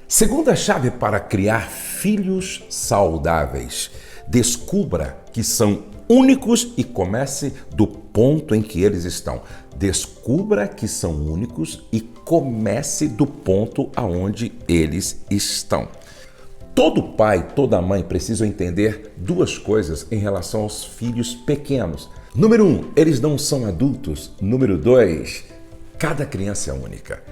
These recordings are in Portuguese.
Segunda chave para criar filhos saudáveis. Descubra que são únicos e comece do ponto em que eles estão. Descubra que são únicos e comece do ponto aonde eles estão. Todo pai, toda mãe precisam entender duas coisas em relação aos filhos pequenos. Número 1, eles não são adultos. Número 2, cada criança é única.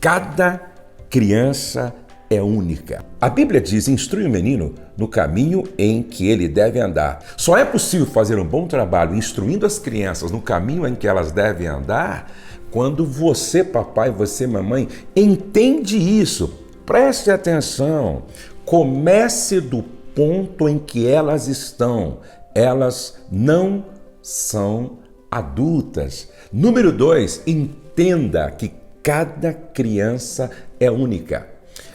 Cada criança é única. A Bíblia diz: instrui o menino no caminho em que ele deve andar. Só é possível fazer um bom trabalho instruindo as crianças no caminho em que elas devem andar quando você, papai, você, mamãe, entende isso. Preste atenção. Comece do ponto em que elas estão. Elas não são adultas. Número 2, entenda que cada criança é única.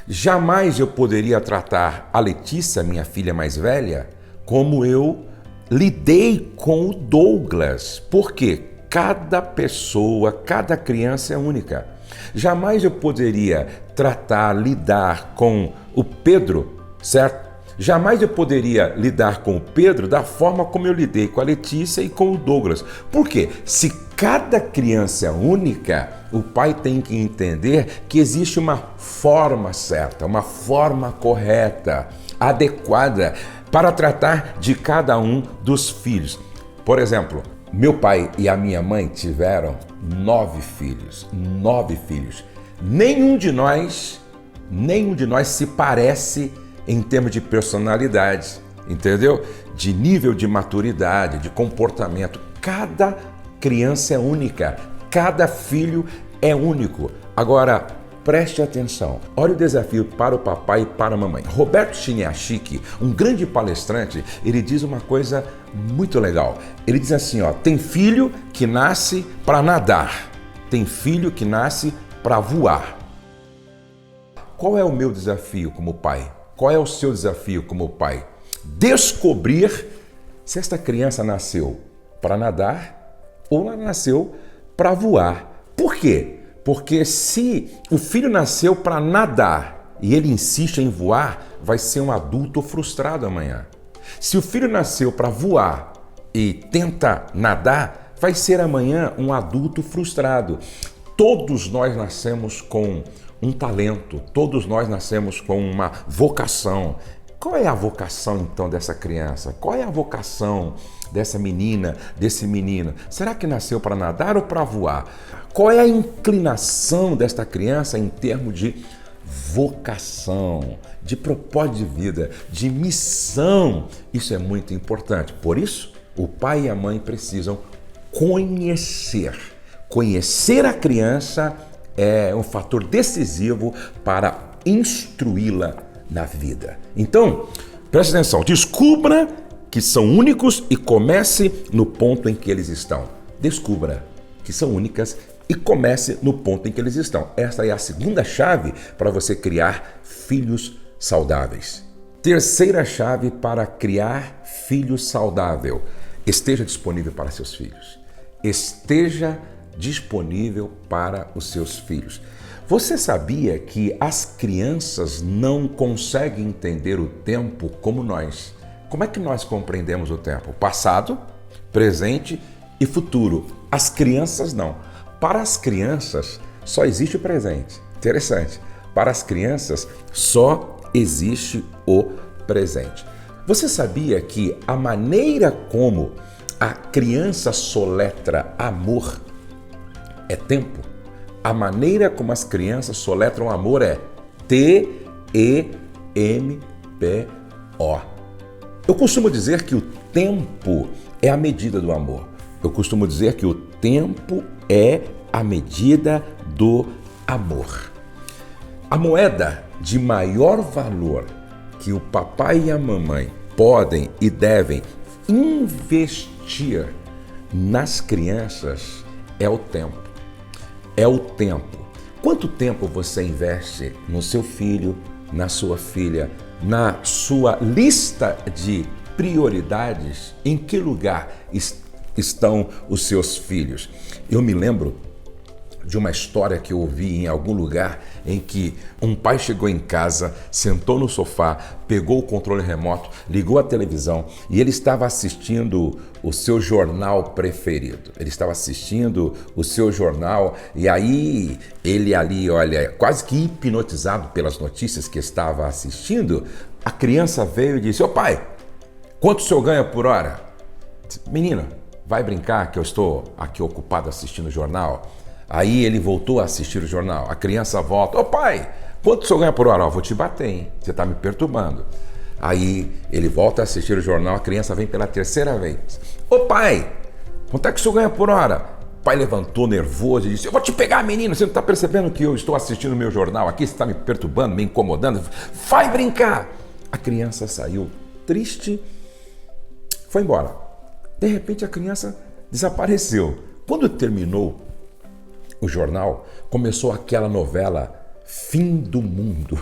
Jamais eu poderia tratar a Letícia, minha filha mais velha, como eu lidei com o Douglas. Por quê? Cada pessoa, cada criança é única. Jamais eu poderia lidar com o Pedro, certo? Jamais eu poderia lidar com o Pedro da forma como eu lidei com a Letícia e com o Douglas. Por quê? Se cada criança é única, o pai tem que entender que existe uma forma certa, uma forma correta, adequada para tratar de cada um dos filhos. Por exemplo, meu pai e a minha mãe tiveram 9 filhos. Nenhum de nós se parece em termos de personalidade, entendeu? De nível de maturidade, de comportamento. Cada criança é única, cada filho é único. Agora, preste atenção. Olha o desafio para o papai e para a mamãe. Roberto Chiniachik, um grande palestrante, ele diz uma coisa muito legal. Ele diz assim, tem filho que nasce para nadar, tem filho que nasce para voar. Qual é o meu desafio como pai? Qual é o seu desafio como pai? Descobrir se esta criança nasceu para nadar ou ela nasceu para voar. Por quê? Porque se o filho nasceu para nadar e ele insiste em voar, vai ser um adulto frustrado amanhã. Se o filho nasceu para voar e tenta nadar, vai ser amanhã um adulto frustrado. Todos nós nascemos com um talento, todos nós nascemos com uma vocação. Qual é a vocação então dessa criança? Qual é a vocação dessa menina, desse menino? Será que nasceu para nadar ou para voar? Qual é a inclinação desta criança em termos de vocação, de propósito de vida, de missão? Isso é muito importante. Por isso, o pai e a mãe precisam conhecer. Conhecer a criança é um fator decisivo para instruí-la na vida. Então, preste atenção, descubra que são únicos e comece no ponto em que eles estão. Descubra que são únicas e comece no ponto em que eles estão. Esta é a segunda chave para você criar filhos saudáveis. Terceira chave para criar filho saudável: esteja disponível para seus filhos. Esteja disponível para os seus filhos. Você sabia que as crianças não conseguem entender o tempo como nós? Como é que nós compreendemos o tempo? Passado, presente e futuro. As crianças não. Para as crianças só existe o presente. Interessante. Para as crianças só existe o presente. Você sabia que a maneira como a criança soletra amor é tempo? A maneira como as crianças soletram amor é T-E-M-P-O. Eu costumo dizer que o tempo é a medida do amor. Eu costumo dizer que o tempo é a medida do amor. A moeda de maior valor que o papai e a mamãe podem e devem investir nas crianças é o tempo. É o tempo. Quanto tempo você investe no seu filho, na sua filha, na sua lista de prioridades? Em que lugar estão os seus filhos? Eu me lembro de uma história que eu ouvi em algum lugar em que um pai chegou em casa, sentou no sofá, pegou o controle remoto, ligou a televisão e ele estava assistindo o seu jornal preferido. Ele estava assistindo o seu jornal e aí ele ali, olha, quase que hipnotizado pelas notícias que estava assistindo, a criança veio e disse: "Ô pai, quanto o senhor ganha por hora?" "Menino, vai brincar que eu estou aqui ocupado assistindo o jornal." Aí ele voltou a assistir o jornal. A criança volta: "Ô pai, quanto o senhor ganha por hora?" "Ó, vou te bater, hein? Você está me perturbando." Aí ele volta a assistir o jornal, a criança vem pela terceira vez: "Ô pai, quanto é que o senhor ganha por hora?" O pai levantou nervoso e disse: "Eu vou te pegar, menino, você não está percebendo que eu estou assistindo o meu jornal aqui? Você está me perturbando, me incomodando? Vai brincar!" A criança saiu triste, foi embora. De repente a criança desapareceu. Quando terminou o jornal, começou aquela novela Fim do Mundo.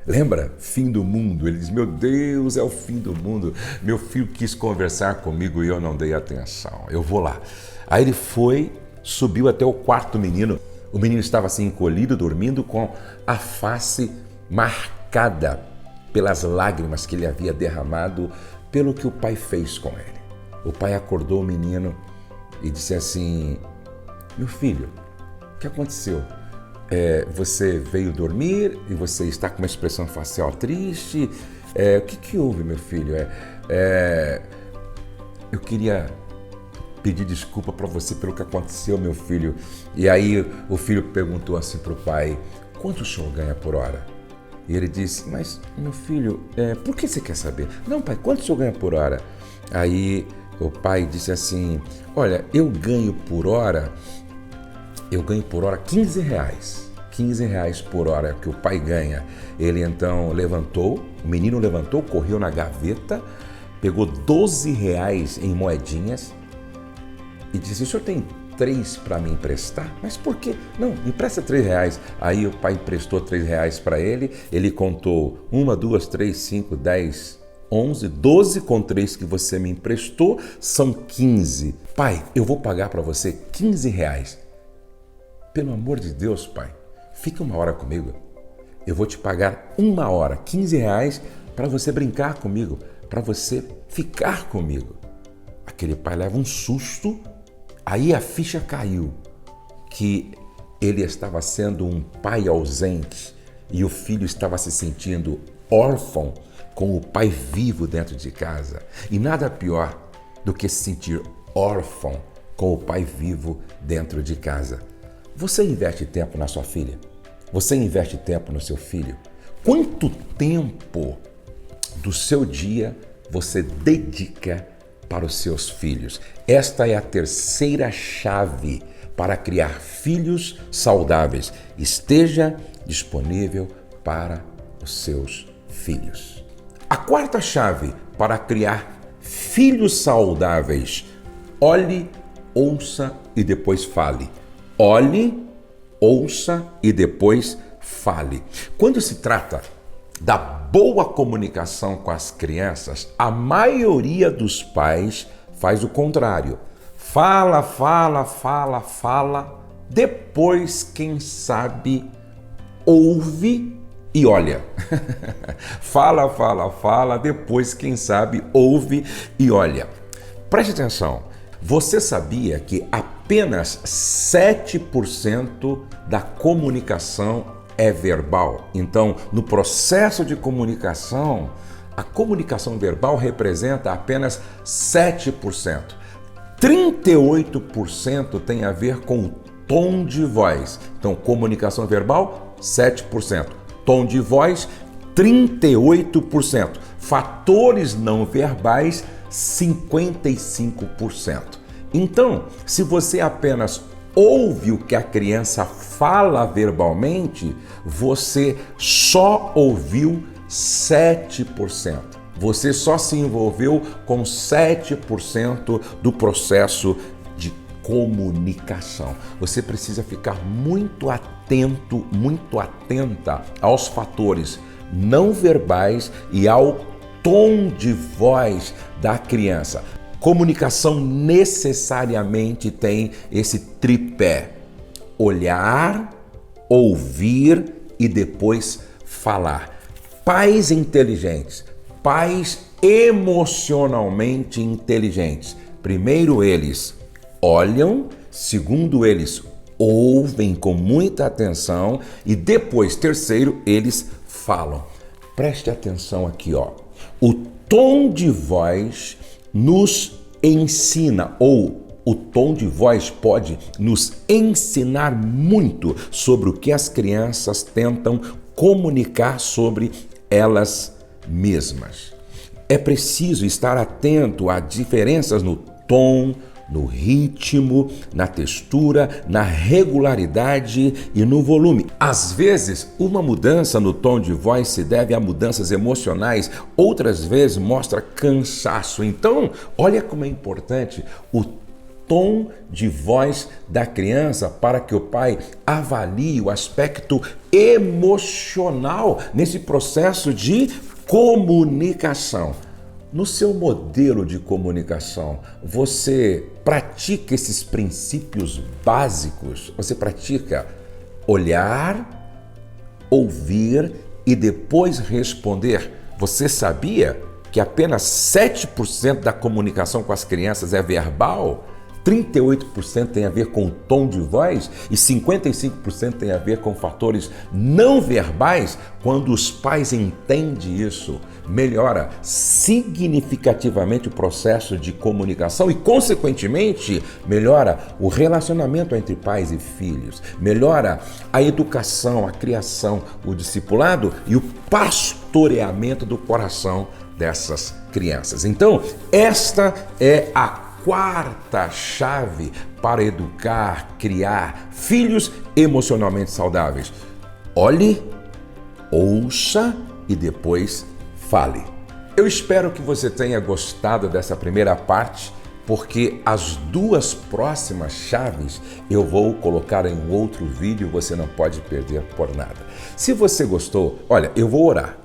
Lembra? Fim do Mundo. Ele diz: "Meu Deus, é o fim do mundo. Meu filho quis conversar comigo e eu não dei atenção. Eu vou lá." Aí ele foi, subiu até o quarto do menino. O menino estava assim encolhido, dormindo, com a face marcada pelas lágrimas que ele havia derramado pelo que o pai fez com ele. O pai acordou o menino e disse assim: "Meu filho, o que aconteceu? Você veio dormir e você está com uma expressão facial triste. O que houve, meu filho? Eu queria pedir desculpa para você pelo que aconteceu, meu filho." E aí o filho perguntou assim para o pai: "Quanto o senhor ganha por hora?" E ele disse: "Mas, meu filho, por que você quer saber?" "Não, pai, quanto o senhor ganha por hora?" Aí o pai disse assim: "Olha, eu ganho por hora R$15. R$15 por hora que o pai ganha." Ele então levantou, o menino levantou, correu na gaveta, pegou R$12 em moedinhas e disse: "O senhor tem 3 para me emprestar?" "Mas por quê?" "Não, empresta R$3. Aí o pai emprestou R$3 para ele, ele contou 1, 2, 3, 5, 10, 11, 12 com 3 que você me emprestou, são 15. "Pai, eu vou pagar para você R$15. "Pelo amor de Deus, pai, fica 1 hora comigo. Eu vou te pagar 1 hora, R$15 para você brincar comigo, para você ficar comigo." Aquele pai leva um susto, aí a ficha caiu, que ele estava sendo um pai ausente e o filho estava se sentindo órfão com o pai vivo dentro de casa. E nada pior do que se sentir órfão com o pai vivo dentro de casa. Você investe tempo na sua filha? Você investe tempo no seu filho? Quanto tempo do seu dia você dedica para os seus filhos? Esta é a terceira chave para criar filhos saudáveis. Esteja disponível para os seus filhos. A quarta chave para criar filhos saudáveis: olhe, ouça e depois fale. Olhe, ouça e depois fale. Quando se trata da boa comunicação com as crianças, a maioria dos pais faz o contrário. Fala, fala, fala, fala, depois, quem sabe, ouve e olha. Fala, fala, fala, depois, quem sabe, ouve e olha. Preste atenção, você sabia que apenas 7% da comunicação é verbal? Então, no processo de comunicação, a comunicação verbal representa apenas 7%. 38% tem a ver com o tom de voz. Então, comunicação verbal, 7%. Tom de voz, 38%. Fatores não verbais, 55%. Então, se você apenas ouve o que a criança fala verbalmente, você só ouviu 7%. Você só se envolveu com 7% do processo de comunicação. Você precisa ficar muito atento, muito atenta aos fatores não verbais e ao tom de voz da criança. Comunicação necessariamente tem esse tripé: olhar, ouvir e depois falar. Pais inteligentes, pais emocionalmente inteligentes. Primeiro eles olham, segundo eles ouvem com muita atenção e depois, terceiro, eles falam. Preste atenção aqui, ó. O tom de voz nos ensina, ou o tom de voz pode nos ensinar muito sobre o que as crianças tentam comunicar sobre elas mesmas. É preciso estar atento a diferenças no tom, no ritmo, na textura, na regularidade e no volume. Às vezes, uma mudança no tom de voz se deve a mudanças emocionais, outras vezes mostra cansaço. Então, olha como é importante o tom de voz da criança para que o pai avalie o aspecto emocional nesse processo de comunicação. No seu modelo de comunicação, você pratica esses princípios básicos? Você pratica olhar, ouvir e depois responder? Você sabia que apenas 7% da comunicação com as crianças é verbal? 38% tem a ver com o tom de voz e 55% tem a ver com fatores não verbais. Quando os pais entendem isso, melhora significativamente o processo de comunicação e, consequentemente, melhora o relacionamento entre pais e filhos, melhora a educação, a criação, o discipulado e o pastoreamento do coração dessas crianças. Então, esta é a quarta chave para educar, criar filhos emocionalmente saudáveis. Olhe, ouça e depois fale. Eu espero que você tenha gostado dessa primeira parte, porque as duas próximas chaves eu vou colocar em um outro vídeo, você não pode perder por nada. Se você gostou, olha, eu vou orar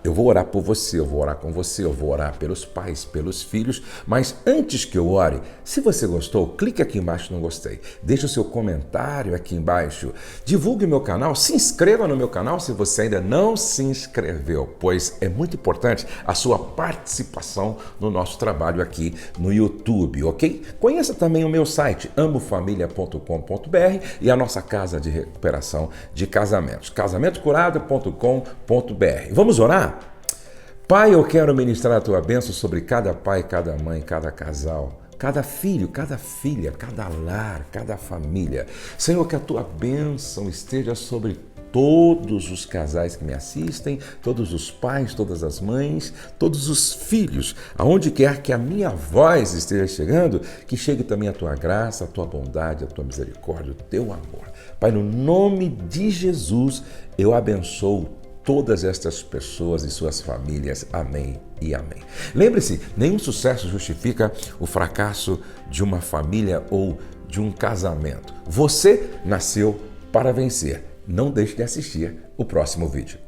por você, eu vou orar com você, eu vou orar pelos pais, pelos filhos, mas antes que eu ore, se você gostou, clique aqui embaixo no gostei, deixe o seu comentário aqui embaixo, divulgue o meu canal, se inscreva no meu canal se você ainda não se inscreveu, pois é muito importante a sua participação no nosso trabalho aqui no YouTube, ok? Conheça também o meu site, amofamilia.com.br e a nossa casa de recuperação de casamentos, casamentocurado.com.br. Vamos orar? Pai, eu quero ministrar a tua bênção sobre cada pai, cada mãe, cada casal, cada filho, cada filha, cada lar, cada família. Senhor, que a tua bênção esteja sobre todos os casais que me assistem, todos os pais, todas as mães, todos os filhos, aonde quer que a minha voz esteja chegando, que chegue também a tua graça, a tua bondade, a tua misericórdia, o teu amor. Pai, no nome de Jesus, eu abençoo todas estas pessoas e suas famílias. Amém e amém. Lembre-se, nenhum sucesso justifica o fracasso de uma família ou de um casamento. Você nasceu para vencer. Não deixe de assistir o próximo vídeo.